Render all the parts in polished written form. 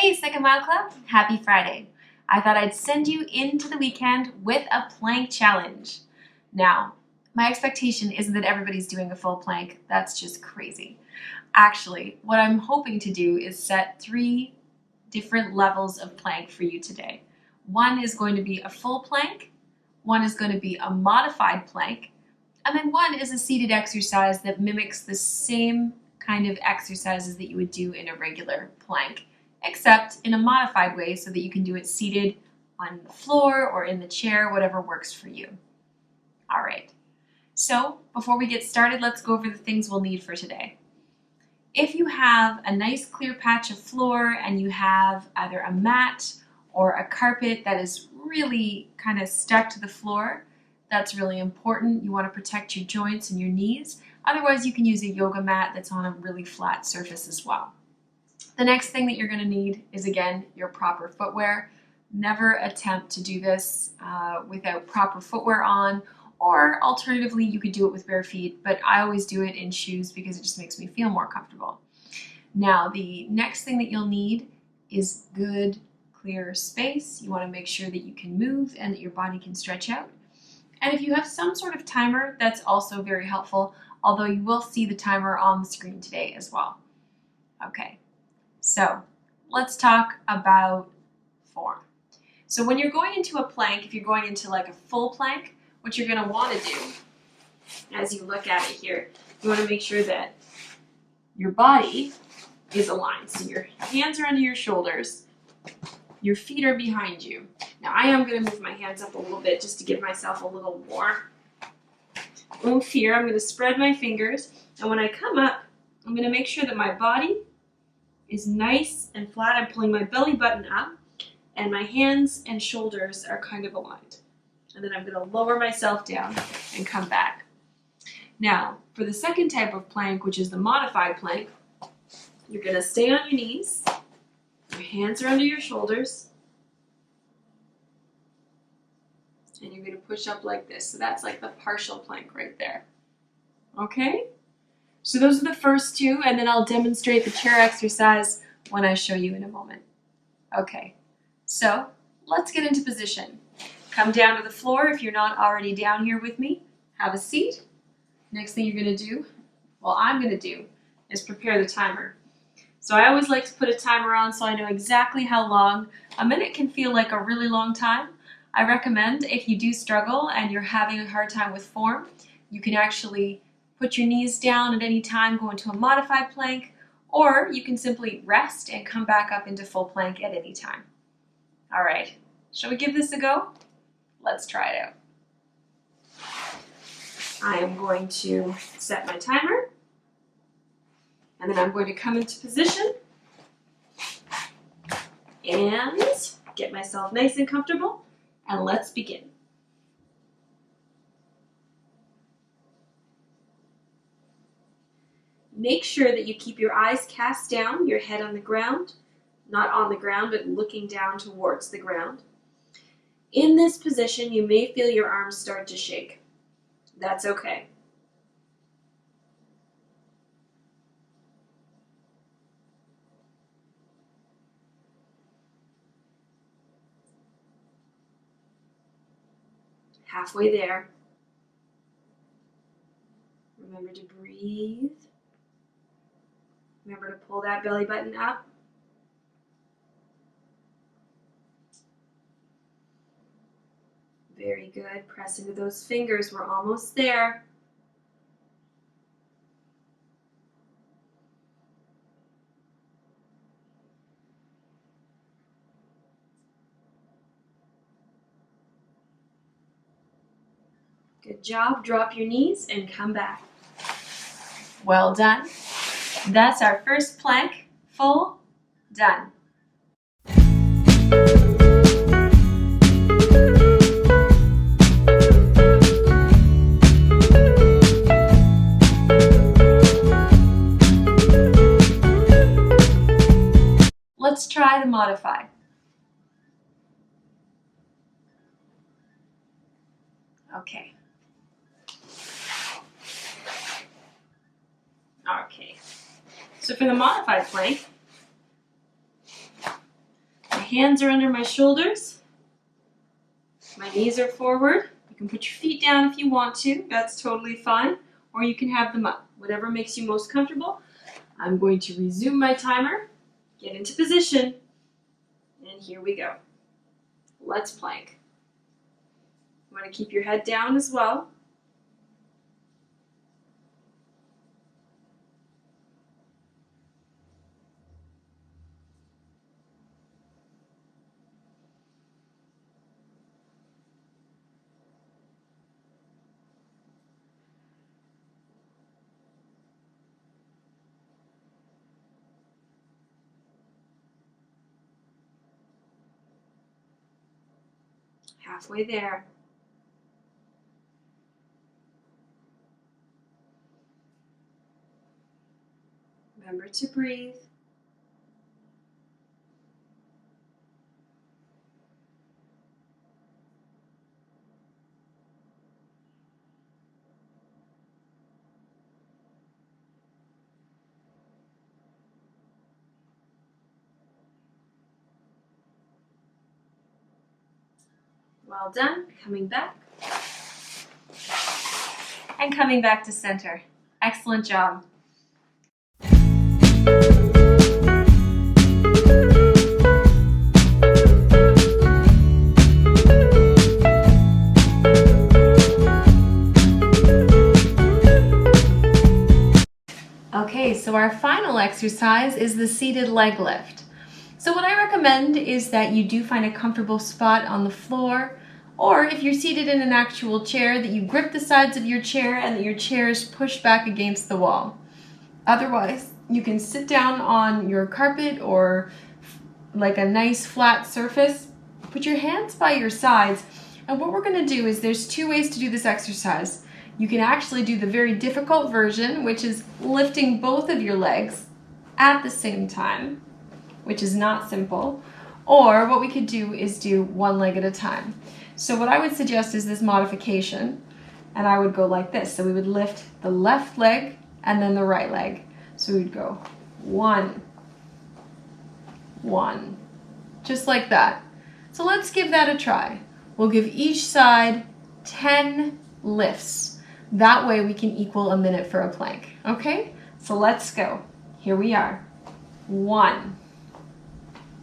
Hey Second Mile Club, happy Friday. I thought I'd send you into the weekend with a plank challenge. Now, my expectation isn't that everybody's doing a full plank. That's just crazy. Actually, what I'm hoping to do is set 3 different levels of plank for you today. One is going to be a full plank, one is going to be a modified plank, and then one is a seated exercise that mimics the same kind of exercises that you would do in a regular plank, except in a modified way so that you can do it seated on the floor or in the chair, whatever works for you. All right, so before we get started, let's go over the things we'll need for today. If you have a nice clear patch of floor and you have either a mat or a carpet that is really kind of stuck to the floor, that's really important. You want to protect your joints and your knees. Otherwise, you can use a yoga mat that's on a really flat surface as well. The next thing that you're going to need is, again, your proper footwear. Never attempt to do this without proper footwear on, or alternatively, you could do it with bare feet, but I always do it in shoes because it just makes me feel more comfortable. Now, the next thing that you'll need is good, clear space. You want to make sure that you can move and that your body can stretch out. And if you have some sort of timer, that's also very helpful, although you will see the timer on the screen today as well. Okay, so let's talk about form. So when you're going into a plank, if you're going into like a full plank, what you're going to want to do, as you look at it here, you want to make sure that your body is aligned. So your hands are under your shoulders, your feet are behind you. Now I am going to move my hands up a little bit just to give myself a little more oomph here. I'm going to spread my fingers, and when I come up, I'm going to make sure that my body is nice and flat. I'm pulling my belly button up, and my hands and shoulders are kind of aligned. And then I'm going to lower myself down and come back. Now, for the second type of plank, which is the modified plank, you're going to stay on your knees. Your hands are under your shoulders. And you're going to push up like this. So that's like the partial plank right there. Okay? So those are the first 2, and then I'll demonstrate the chair exercise when I show you in a moment. Okay, so let's get into position. Come down to the floor if you're not already down here with me. Have a seat. Next thing you're going to do, well, I'm going to do, is prepare the timer. So I always like to put a timer on so I know exactly how long. A minute can feel like a really long time. I recommend if you do struggle and you're having a hard time with form, you can actually put your knees down at any time, go into a modified plank, or you can simply rest and come back up into full plank at any time. All right, shall we give this a go? Let's try it out. I am going to set my timer, and then I'm going to come into position and get myself nice and comfortable, and let's begin. Make sure that you keep your eyes cast down, your head on the ground, not on the ground, but looking down towards the ground. In this position, you may feel your arms start to shake. That's okay. Halfway there. Remember to breathe. Remember to pull that belly button up. Very good. Press into those fingers. We're almost there. Good job. Drop your knees and come back. Well done. That's our first plank. Full. Done. Let's try the modified. Okay. Okay. So for the modified plank, hands are under my shoulders. My knees are forward. You can put your feet down if you want to. That's totally fine. Or you can have them up. Whatever makes you most comfortable. I'm going to resume my timer. Get into position. And here we go. Let's plank. You want to keep your head down as well. Halfway there. Remember to breathe. Well done. Coming back. And coming back to center. Excellent job. Okay, so our final exercise is the seated leg lift. So what I recommend is that you do find a comfortable spot on the floor, or if you're seated in an actual chair, that you grip the sides of your chair and that your chair is pushed back against the wall. Otherwise, you can sit down on your carpet or like a nice flat surface. Put your hands by your sides, and what we're going to do is there's two ways to do this exercise. You can actually do the very difficult version, which is lifting both of your legs at the same time, which is not simple. Or what we could do is do one leg at a time. So what I would suggest is this modification, and I would go like this. So we would lift the left leg and then the right leg. So we'd go 1, 1, just like that. So let's give that a try. We'll give each side 10 lifts. That way we can equal a minute for a plank, okay? So let's go. Here we are. 1,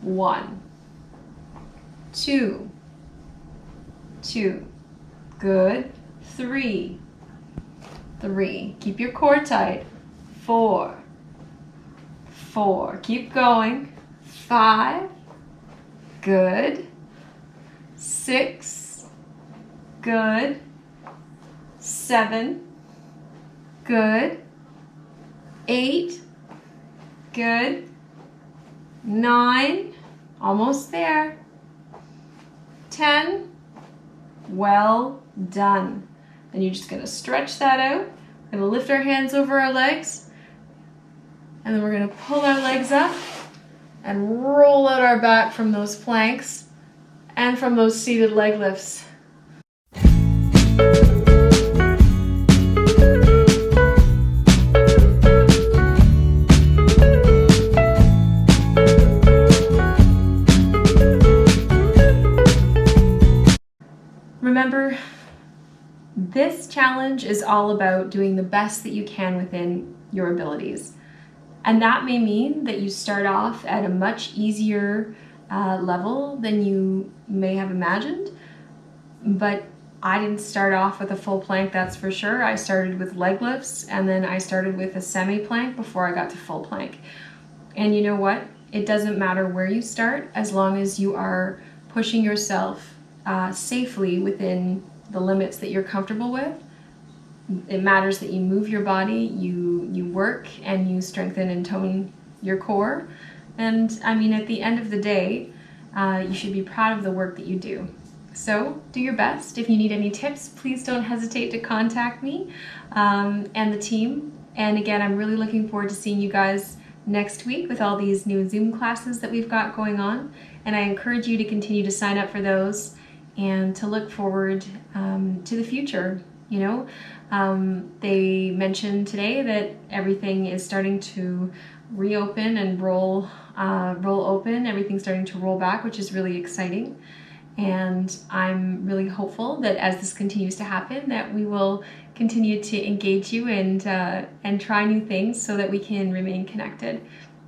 1, 2, 2, good. 3, 3, keep your core tight. 4, 4, keep going. 5, good. 6, good. 7, good. 8, good. 9, almost there. 10, well done. And you're just going to stretch that out. We're going to lift our hands over our legs, and then we're going to pull our legs up and roll out our back from those planks and from those seated leg lifts. Remember, this challenge is all about doing the best that you can within your abilities. And that may mean that you start off at a much easier level than you may have imagined. But I didn't start off with a full plank, that's for sure. I started with leg lifts, and then I started with a semi-plank before I got to full plank. And you know what? It doesn't matter where you start, as long as you are pushing yourself safely within the limits that you're comfortable with. It matters that you move your body, you work, and you strengthen and tone your core. And I mean, at the end of the day, you should be proud of the work that you do. So do your best. If you need any tips, please don't hesitate to contact me and the team. And again, I'm really looking forward to seeing you guys next week with all these new Zoom classes that we've got going on. And I encourage you to continue to sign up for those and to look forward to the future. You know, They mentioned today that everything is starting to reopen and roll open. Everything's starting to roll back, which is really exciting. And I'm really hopeful that as this continues to happen, that we will continue to engage you and try new things so that we can remain connected.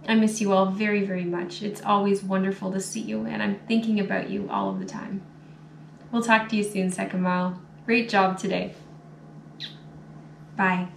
I miss you all very, very much. It's always wonderful to see you, and I'm thinking about you all of the time. We'll talk to you soon, Second Mile. Great job today. Bye.